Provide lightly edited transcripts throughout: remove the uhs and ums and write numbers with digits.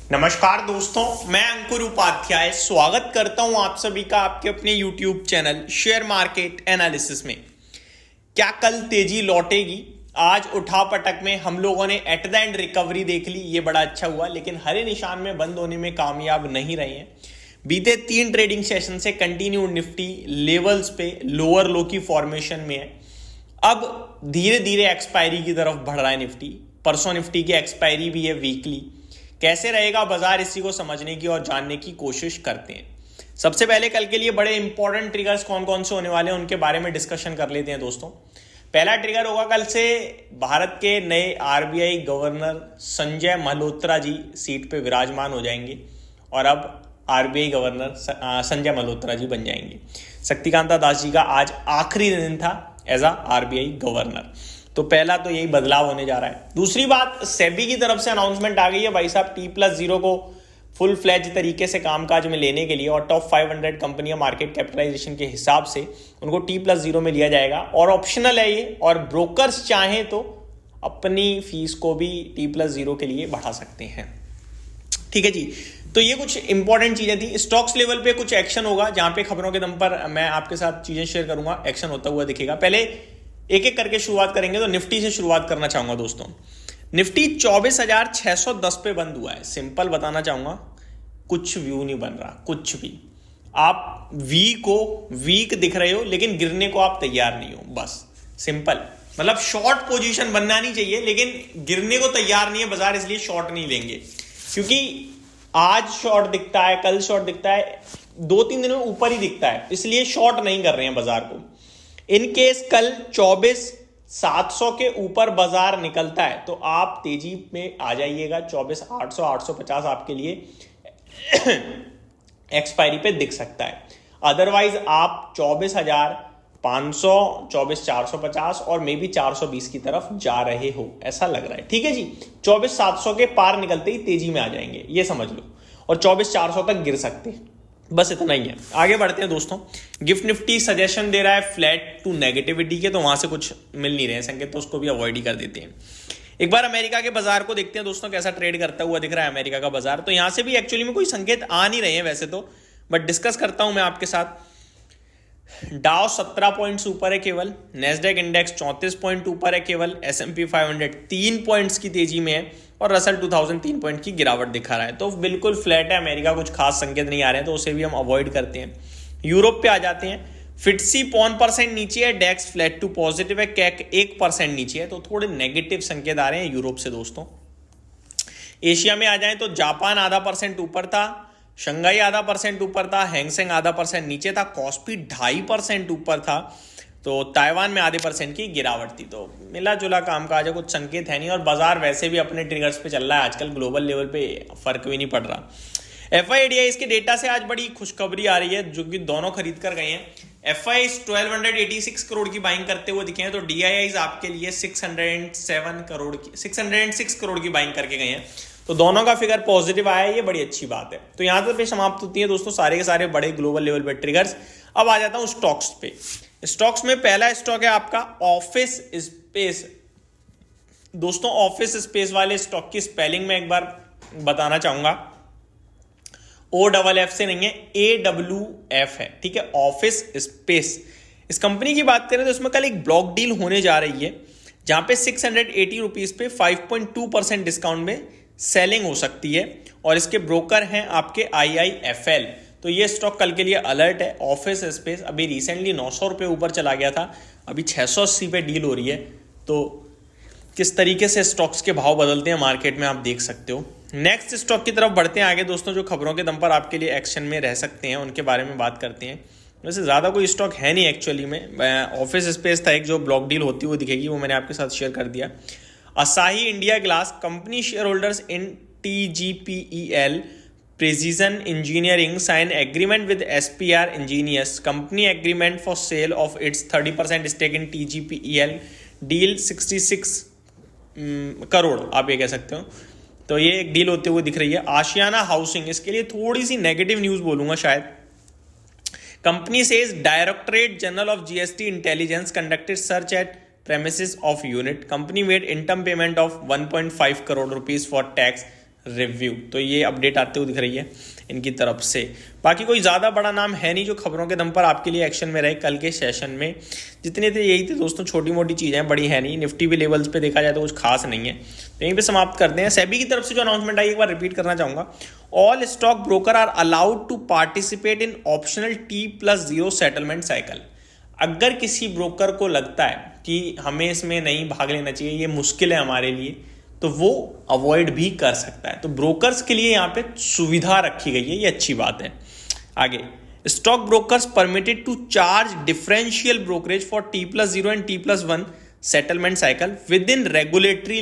नमस्कार दोस्तों, मैं अंकुर उपाध्याय स्वागत करता हूं आप सभी का आपके अपने YouTube channel share market analysis में। क्या कल तेजी लौटेगी? आज उठापटक में हम लोगों ने एट द एंड रिकवरी देख ली, ये बड़ा अच्छा हुआ, लेकिन हरे निशान में बंद होने में कामयाब नहीं रहे हैं। बीते 3 ट्रेडिंग सेशन से कंटिन्यू निफ्टी लेवल्स पे लोअर लो की फॉर्मेशन में है। अब धीरे धीरे एक्सपायरी की तरफ बढ़ रहा है निफ्टी। परसों निफ्टी की एक्सपायरी भी है वीकली। कैसे रहेगा बाजार, इसी को समझने की और जानने की कोशिश करते हैं। सबसे पहले कल के लिए बड़े इंपॉर्टेंट ट्रिगर्स कौन कौन से होने वाले हैं उनके बारे में डिस्कशन कर लेते हैं दोस्तों। पहला ट्रिगर होगा कल से भारत के नए RBI governor Sanjay Malhotra ji seat पे विराजमान हो जाएंगे और अब आरबीआई गवर्नर संजय मल्होत्रा जी बन जाएंगे। शक्तिकांता दास जी का आज आखिरी दिन था एज अ आरबीआई गवर्नर। तो पहला तो यही बदलाव होने जा रहा है। दूसरी बात, सेबी की तरफ से अनाउंसमेंट आ गई है भाई साहब, T+0 को फुल फ्लैज तरीके से कामकाज में लेने के लिए और टॉप 500 कंपनियां मार्केट कैपिटलाइजेशन के हिसाब से उनको T+0 में लिया जाएगा और ऑप्शनल है ये, और ब्रोकर्स चाहें तो अपनी फीस को भी T+0 के लिए बढ़ा सकते हैं। ठीक है जी, तो ये कुछ इंपॉर्टेंट चीजें थी। स्टॉक्स लेवल पे कुछ एक्शन होगा जहां पे खबरों के दम पर मैं आपके साथ चीजें शेयर करूंगा, एक्शन होता हुआ दिखेगा। पहले एक एक करके शुरुआत करेंगे, तो निफ्टी से शुरुआत करना चाहूंगा दोस्तों। निफ्टी 24,610 पे बंद हुआ है। सिंपल बताना चाहूंगा, कुछ व्यू नहीं बन रहा, कुछ भी। आप वी को वीक दिख रहे हो लेकिन गिरने को आप तैयार नहीं हो, बस सिंपल। मतलब शॉर्ट पोजीशन बनना नहीं चाहिए लेकिन गिरने को तैयार नहीं है बाजार, इसलिए शॉर्ट नहीं लेंगे। क्योंकि आज शॉर्ट दिखता है, कल शॉर्ट दिखता है, 2-3 दिन में ऊपर ही दिखता है, इसलिए शॉर्ट नहीं कर रहे हैं बाजार को। इन केस कल 24,700 के ऊपर बाजार निकलता है तो आप तेजी में आ जाइएगा। 24,800 850 आपके लिए एक्सपायरी पे दिख सकता है। अदरवाइज आप 24,500 24,450 और मे बी 420 की तरफ जा रहे हो, ऐसा लग रहा है। ठीक है जी, 24,700 के पार निकलते ही तेजी में आ जाएंगे, ये समझ लो, और 24,400 तक गिर सकते हैं। बस इतना ही है। आगे बढ़ते हैं दोस्तों। गिफ्ट निफ्टी सजेशन दे रहा है फ्लैट टू नेगेटिविटी के, तो वहां से कुछ मिल नहीं रहे हैं संकेत, तो उसको भी अवॉइड ही कर देते हैं। एक बार अमेरिका के बाजार को देखते हैं दोस्तों, कैसा ट्रेड करता हुआ दिख रहा है अमेरिका का बाजार। तो यहां से भी एक्चुअली में कोई संकेत आ नहीं रहे हैं वैसे तो, बट डिस्कस करता हूं मैं आपके साथ। डाउ 17 पॉइंट्स ऊपर है केवल, नेस्डेक इंडेक्स 34 पॉइंट ऊपर है केवल, S&P 500 3 पॉइंट्स की तेजी में है और रसल 2000 3 पॉइंट की गिरावट दिखा रहा है। तो बिल्कुल फ्लैट है अमेरिका, कुछ खास संकेत नहीं आ रहे हैं, तो उसे भी हम अवॉइड करते हैं। यूरोप पे आ जाते हैं। FTSE 1% नीचे है, डेक्स फ्लैट टू पॉजिटिव है, कैक 1% नीचे है, तो थोड़े नेगेटिव संकेत आ रहे हैं यूरोप से दोस्तों। एशिया में आ जाए तो जापान आधा % ऊपर था, शंघाई आधा % ऊपर था, हैंगसेंग आधा % नीचे था, कॉस्पी 2.5% ऊपर था, तो ताइवान में आधे % की गिरावट थी। तो मिला जुला कामकाज है, कुछ संकेत है नहीं, और बाजार वैसे भी अपने ट्रिगर्स पे चल रहा है आजकल, ग्लोबल लेवल पे फर्क भी नहीं पड़ रहा। FIDIs के डेटा से आज बड़ी खुशखबरी आ रही है, जो कि दोनों खरीद कर गए हैं। FIs 1286 करोड़ की बाइंग करते हुए दिखे हैं, तो DIIs आपके लिए 606 करोड़ की बाइंग करके गए हैं, तो दोनों का फिगर पॉजिटिव आया है, ये बड़ी अच्छी बात है। तो यहां तक पे समाप्त होती है दोस्तों सारे के सारे बड़े ग्लोबल लेवल पे ट्रिगर्स। अब आ जाता हूं स्टॉक्स पे। स्टॉक्स में पहला स्टॉक है आपका ऑफिस स्पेस। दोस्तों ऑफिस स्पेस वाले स्टॉक की स्पेलिंग में एक बार बताना चाहूंगा, OFF से नहीं है, AWF है, ठीक है, ऑफिस स्पेस। इस कंपनी की बात करें तो इसमें कल एक ब्लॉक डील होने जा रही है जहां पे 680 रुपीज पे 5.2% डिस्काउंट में सेलिंग हो सकती है, और इसके ब्रोकर हैं आपके IIFL। तो ये स्टॉक कल के लिए अलर्ट है। ऑफिस स्पेस अभी रिसेंटली 900 रुपये ऊपर चला गया था, अभी 680 पे डील हो रही है। तो किस तरीके से स्टॉक्स के भाव बदलते हैं मार्केट में आप देख सकते हो। नेक्स्ट स्टॉक की तरफ बढ़ते हैं आगे दोस्तों, जो खबरों के दम पर आपके लिए एक्शन में रह सकते हैं, उनके बारे में बात करते हैं। वैसे ज़्यादा कोई स्टॉक है नहीं एक्चुअली में, ऑफिस स्पेस था एक जो ब्लॉक डील होती हुई दिखेगी, वो मैंने आपके साथ शेयर कर दिया। Asahi India glass company share holders in TGPEL Precision Engineering sign agreement with SPR Engineers company agreement for sale of its 30% stake in TGPEL deal 66 crore आप ये कह सकते हो। तो ये एक डील होते हुए दिख रही है। आशियाना हाउसिंग, इसके लिए थोड़ी सी नेगेटिव न्यूज बोलूंगा शायद। Company says directorate general of GST intelligence conducted search eight premises of unit. Company made interim payment of 1.5 crore rupees for tax review. तो ये अपडेट आते हुए दिख रही है इनकी तरफ से। बाकी कोई ज़्यादा बड़ा नाम है नहीं जो खबरों के दम पर आपके लिए एक्शन में रहे कल के सेशन में। जितने थे यही थे दोस्तों, छोटी मोटी चीज़ें, बड़ी है नहीं। निफ्टी भी लेवल्स पे देखा जाए तो कुछ खास नहीं है। तो यहीं पे समाप्त करते हैं। सेबी की तरफ से जो अनाउंसमेंट आई एक बार रिपीट करना चाहूँगा, all stock broker are allowed to participate in optional T+0 settlement cycle. अगर किसी ब्रोकर को लगता है कि हमें इसमें नहीं भाग लेना चाहिए, ये मुश्किल है हमारे लिए, तो वो अवॉइड भी कर सकता है। तो ब्रोकर्स के लिए यहाँ पे सुविधा रखी गई है, ये अच्छी बात है। आगे, stock brokers permitted to charge differential brokerage for T+0 and T+1 settlement cycle within regulatory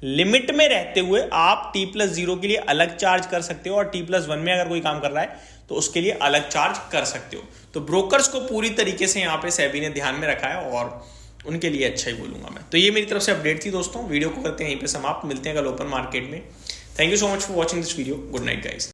limit में रहते हुए आप T+0 के लिए अलग चार्ज कर सकते हो और T+1 में अगर कोई काम कर रहा है तो उसके लिए अलग चार्ज कर सकते हो। तो ब्रोकर्स को पूरी तरीके से यहाँ पे सेबी ने ध्यान में रखा है और उनके लिए अच्छा ही बोलूंगा मैं। तो ये मेरी तरफ से अपडेट थी दोस्तों। वीडियो को करते हैं यहीं पे समाप्त, मिलते हैं कल ओपन मार्केट में। Thank you so much for watching this video. Good night guys.